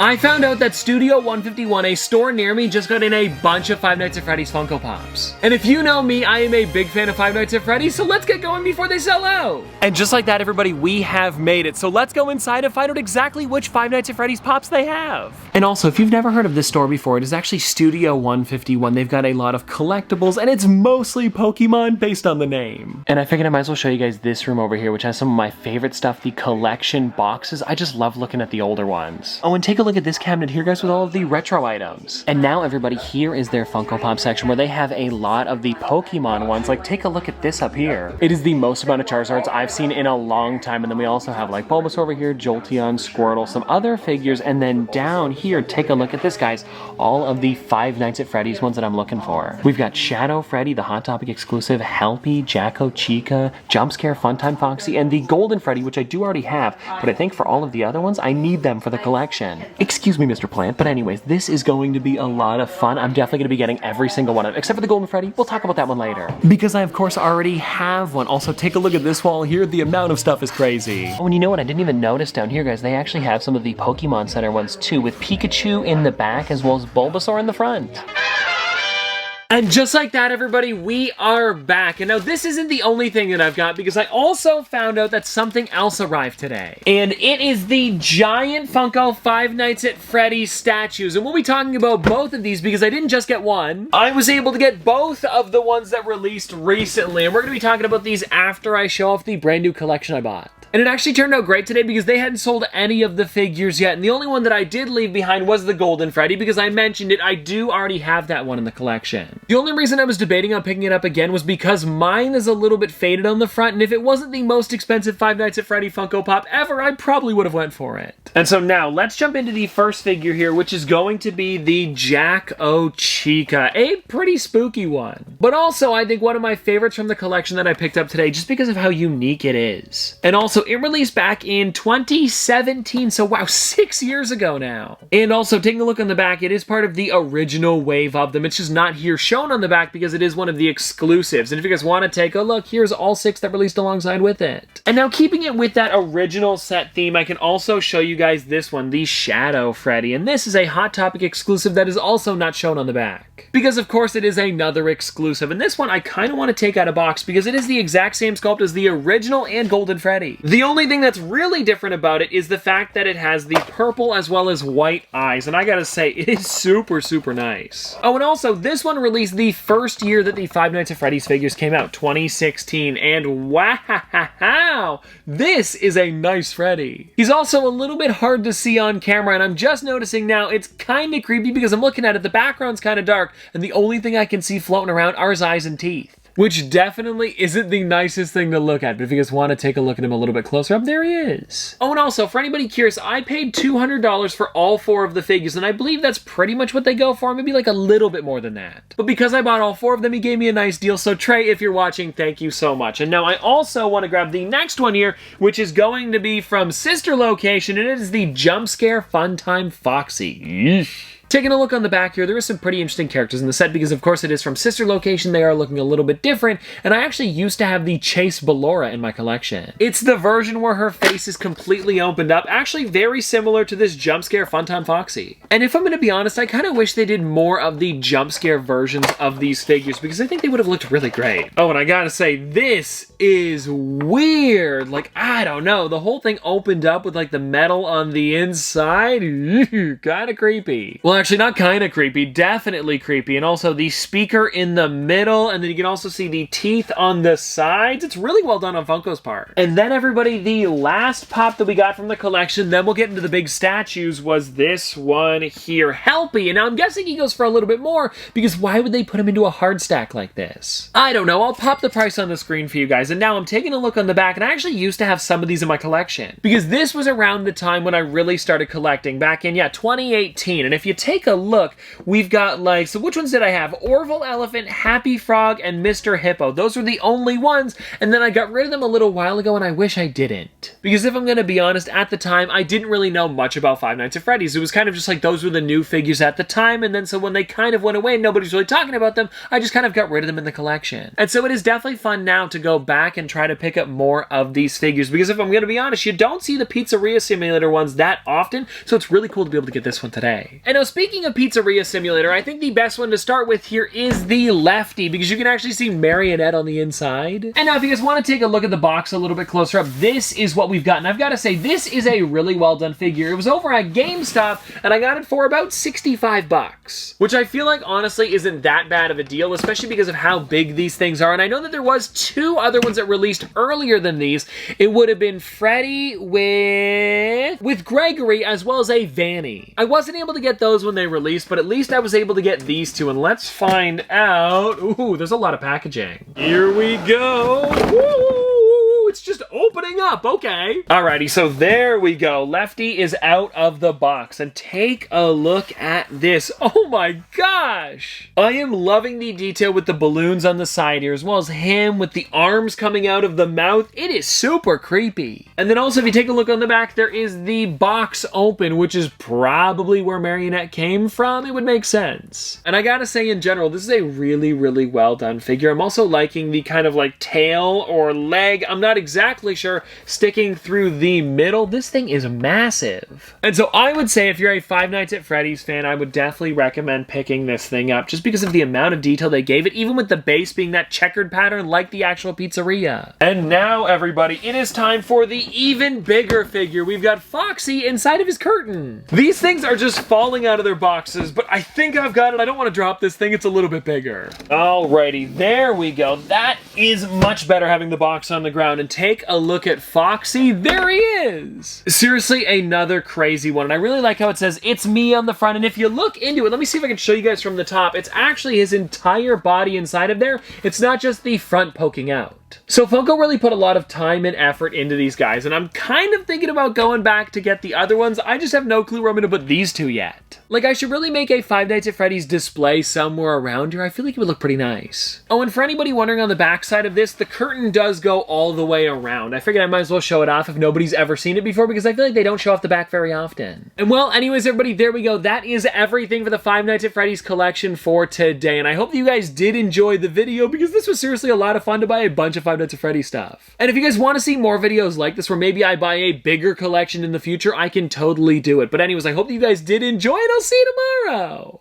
I found out that Studio 151, a store near me, just got in a bunch of Five Nights at Freddy's Funko Pops. And if you know me, I am a big fan of Five Nights at Freddy's, so let's get going before they sell out. And just like that, everybody, we have made it. So let's go inside and find out exactly which Five Nights at Freddy's Pops they have. And also, if you've never heard of this store before, it is actually Studio 151. They've got a lot of collectibles, and it's mostly Pokemon based on the name. And I figured I might as well show you guys this room over here, which has some of my favorite stuff, the collection boxes. I just love looking at the older ones. Oh, and take a look at this cabinet here, guys, with all of the retro items. And now, everybody, here is their Funko Pop section where they have a lot of the Pokemon ones. Like, take a look at this up here. It is the most amount of Charizards I've seen in a long time. And then we also have like Bulbasaur over here, Jolteon, Squirtle, some other figures. And then down here, take a look at this, guys. All of the Five Nights at Freddy's ones that I'm looking for. We've got Shadow Freddy, the Hot Topic exclusive, Helpy, Jacko, Chica, Jumpscare, Funtime Foxy, and the Golden Freddy, which I do already have. But I think for all of the other ones, I need them for the collection. Excuse me, Mr. Plant, but anyways, this is going to be a lot of fun. I'm definitely going to be getting every single one of them, except for the Golden Freddy. We'll talk about that one later. Because I, of course, already have one. Also, take a look at this wall here. The amount of stuff is crazy. Oh, and you know what? I didn't even notice down here, guys. They actually have some of the Pokemon Center ones, too, with Pikachu in the back as well as Bulbasaur in the front. And just like that, everybody, we are back. And now this isn't the only thing that I've got, because I also found out that something else arrived today. And it is the giant Funko Five Nights at Freddy's statues. And we'll be talking about both of these because I didn't just get one. I was able to get both of the ones that released recently. And we're going to be talking about these after I show off the brand new collection I bought. And it actually turned out great today because they hadn't sold any of the figures yet. And the only one that I did leave behind was the Golden Freddy because I mentioned it. I do already have that one in the collection. The only reason I was debating on picking it up again was because mine is a little bit faded on the front. And if it wasn't the most expensive Five Nights at Freddy Funko Pop ever, I probably would have went for it. And so now let's jump into the first figure here, which is going to be the Jacko Chica, a pretty spooky one. But also, I think one of my favorites from the collection that I picked up today just because of how unique it is. And also, it released back in 2017, so wow, 6 years ago now. And also, taking a look on the back, it is part of the original wave of them. It's just not here shown on the back because it is one of the exclusives. And if you guys want to take a look, here's all 6 that released alongside with it. And now, keeping it with that original set theme, I can also show you guys this one, the Shadow Freddy. And this is a Hot Topic exclusive that is also not shown on the back. Because, of course, it is another exclusive. And this one, I kind of want to take out of box because it is the exact same sculpt as the original and Golden Freddy. The only thing that's really different about it is the fact that it has the purple as well as white eyes, and I gotta say, it is super, super nice. Oh, and also, this one released the first year that the Five Nights at Freddy's figures came out, 2016, and wow, this is a nice Freddy. He's also a little bit hard to see on camera, and I'm just noticing now it's kind of creepy because I'm looking at it, the background's kind of dark, and the only thing I can see floating around are his eyes and teeth. Which definitely isn't the nicest thing to look at, but if you guys want to take a look at him a little bit closer up, there he is. Oh, and also, for anybody curious, I paid $200 for all 4 of the figures, and I believe that's pretty much what they go for, maybe like a little bit more than that. But because I bought all 4 of them, he gave me a nice deal, so Trey, if you're watching, thank you so much. And now I also want to grab the next one here, which is going to be from Sister Location, and it is the Jumpscare Funtime Foxy. Yeesh. Taking a look on the back here, there are some pretty interesting characters in the set because, of course, it is from Sister Location. They are looking a little bit different, and I actually used to have the Chase Ballora in my collection. It's the version where her face is completely opened up, actually very similar to this Jumpscare Funtime Foxy. And if I'm going to be honest, I kind of wish they did more of the Jumpscare versions of these figures because I think they would have looked really great. Oh, and I gotta say, this is weird. Like, I don't know, the whole thing opened up with like the metal on the inside. Kind of creepy. Well, actually, not kind of creepy, definitely creepy. And also the speaker in the middle, and then you can also see the teeth on the sides. It's really well done on Funko's part. And then, everybody, the last pop that we got from the collection, then we'll get into the big statues, was this one here, Helpy. And now I'm guessing he goes for a little bit more, because why would they put him into a hard stack like this? I don't know. I'll pop the price on the screen for you guys. And now I'm taking a look on the back, and I actually used to have some of these in my collection, because this was around the time when I really started collecting, back in, 2018. And if you take take a look, we've got like, so which ones did I have? Orville Elephant, Happy Frog, and Mr. Hippo. Those were the only ones, and then I got rid of them a little while ago, and I wish I didn't. Because if I'm gonna be honest, at the time, I didn't really know much about Five Nights at Freddy's. It was kind of just like those were the new figures at the time, and then so when they kind of went away and nobody's really talking about them, I just kind of got rid of them in the collection. And so it is definitely fun now to go back and try to pick up more of these figures, because if I'm gonna be honest, you don't see the Pizzeria Simulator ones that often, so it's really cool to be able to get this one today. And now speaking of Pizzeria Simulator, I think the best one to start with here is the Lefty, because you can actually see Marionette on the inside. And now if you guys want to take a look at the box a little bit closer up, this is what we've got. And I've got to say, this is a really well done figure. It was over at GameStop, and I got it for about 65 bucks, which I feel like honestly isn't that bad of a deal, especially because of how big these things are. And I know that there was two other ones that released earlier than these. It would have been Freddy with Gregory, as well as a Vanny. I wasn't able to get those when they released, but at least I was able to get these two, and let's find out. Ooh, there's a lot of packaging. Here we go. Woo! It's just opening up, okay. Alrighty, so there we go. Lefty is out of the box, and take a look at this. Oh my gosh! I am loving the detail with the balloons on the side here, as well as him with the arms coming out of the mouth. It is super creepy. And then also, if you take a look on the back, there is the box open, which is probably where Marionette came from. It would make sense. And I gotta say, in general, this is a really, really well done figure. I'm also liking the kind of like tail or leg, I'm not exactly sure, sticking through the middle. This thing is massive. And so I would say if you're a Five Nights at Freddy's fan, I would definitely recommend picking this thing up just because of the amount of detail they gave it, even with the base being that checkered pattern like the actual pizzeria. And now, everybody, it is time for the even bigger figure. We've got Foxy inside of his curtain. These things are just falling out of their boxes, but I think I've got it. I don't want to drop this thing. It's a little bit bigger. Alrighty, there we go. That is much better having the box on the ground. And take a look at Foxy. There he is. Seriously, another crazy one. And I really like how it says, "It's me" on the front. And if you look into it, let me see if I can show you guys from the top. It's actually his entire body inside of there. It's not just the front poking out. So Funko really put a lot of time and effort into these guys, and I'm kind of thinking about going back to get the other ones. I just have no clue where I'm going to put these two yet. Like, I should really make a Five Nights at Freddy's display somewhere around here. I feel like it would look pretty nice. Oh, and for anybody wondering on the back side of this, the curtain does go all the way around. I figured I might as well show it off if nobody's ever seen it before, because I feel like they don't show off the back very often. And well, anyways, everybody, there we go. That is everything for the Five Nights at Freddy's collection for today, and I hope that you guys did enjoy the video, because this was seriously a lot of fun to buy a bunch of Five Nights at Freddy's stuff. And if you guys want to see more videos like this, where maybe I buy a bigger collection in the future, I can totally do it. But anyways, I hope that you guys did enjoy it. I'll see you tomorrow.